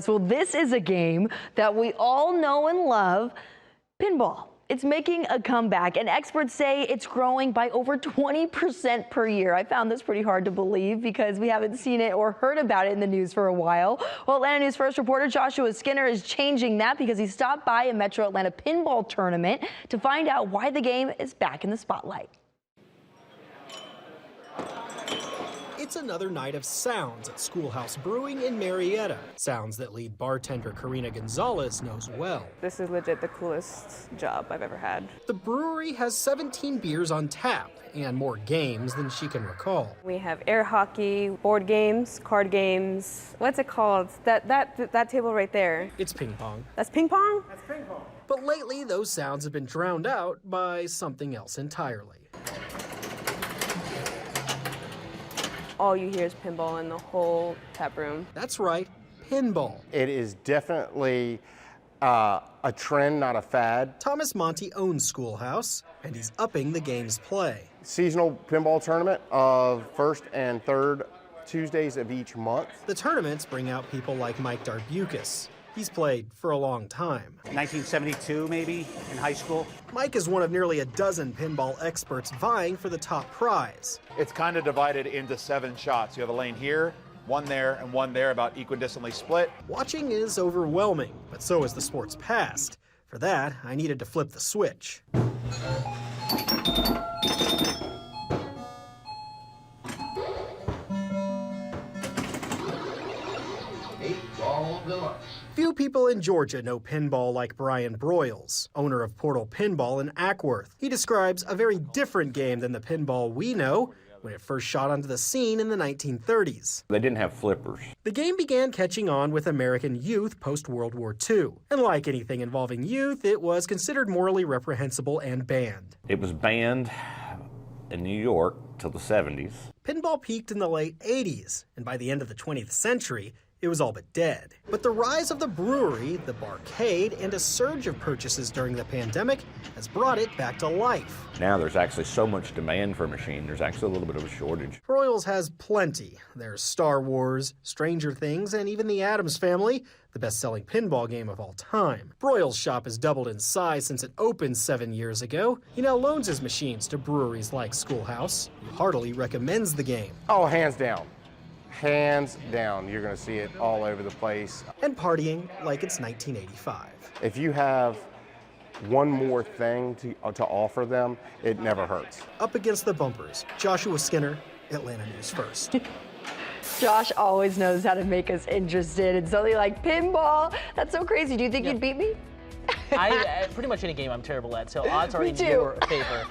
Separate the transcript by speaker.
Speaker 1: Well, this is a game that we all know and love, pinball. It's making a comeback, and experts say it's growing by over 20% per year. I found this pretty hard to believe because we haven't seen it or heard about it in the news for a while. Well, Atlanta News First reporter Joshua Skinner is changing that because he stopped by a Metro Atlanta pinball tournament to find out why the game is back in the spotlight.
Speaker 2: It's another night of sounds at Schoolhouse Brewing in Marietta. Sounds that lead bartender Karina Gonzalez knows well.
Speaker 3: This is legit the coolest job I've ever had.
Speaker 2: The brewery has 17 beers on tap and more games than she can recall.
Speaker 3: We have air hockey, board games, card games. What's it called? That table right there.
Speaker 2: It's ping pong.
Speaker 3: That's ping pong?
Speaker 2: That's ping pong. But lately, those sounds have been drowned out by something else entirely.
Speaker 3: All you hear is pinball in the whole tap room.
Speaker 2: That's right, pinball.
Speaker 4: It is definitely a trend, not a fad.
Speaker 2: Thomas Monty owns Schoolhouse, and he's upping the game's play.
Speaker 4: Seasonal pinball tournament of first and third Tuesdays of each month.
Speaker 2: The tournaments bring out people like Mike Darbukas. He's played for a long time.
Speaker 5: 1972, maybe, in high school.
Speaker 2: Mike is one of nearly a dozen pinball experts vying for the top prize.
Speaker 6: It's kind of divided into 7 shots. You have a lane here, one there, and one there, about equidistantly split.
Speaker 2: Watching is overwhelming, but so is the sport's past. For that, I needed to flip the switch. Few people in Georgia know pinball like Brian Broyles, owner of Portal Pinball in Ackworth. He describes a very different game than the pinball we know when it first shot onto the scene in the 1930s.
Speaker 7: They didn't have flippers.
Speaker 2: The game began catching on with American youth post-World War II. And like anything involving youth, it was considered morally reprehensible and banned.
Speaker 7: It was banned in New York till the 70s.
Speaker 2: Pinball peaked in the late 80s, and by the end of the 20th century, it was all but dead. But the rise of the brewery, the barcade, and a surge of purchases during the pandemic has brought it back to life.
Speaker 7: Now there's actually so much demand for a machine, there's actually a little bit of a shortage.
Speaker 2: Broyles has plenty. There's Star Wars, Stranger Things, and even The Addams Family, the best-selling pinball game of all time. Broyles' shop has doubled in size since it opened 7 years ago. He now loans his machines to breweries like Schoolhouse. He heartily recommends the game.
Speaker 4: Oh, hands down. Hands down, you're going to see it all over the place.
Speaker 2: And partying like it's 1985.
Speaker 4: If you have one more thing to offer them, it never hurts.
Speaker 2: Up against the bumpers, Joshua Skinner, Atlanta News First.
Speaker 1: Josh always knows how to make us interested in something like pinball. That's so crazy. Do you think you'd beat me?
Speaker 8: I pretty much any game I'm terrible at, so odds are in
Speaker 1: Me too.
Speaker 8: your favor.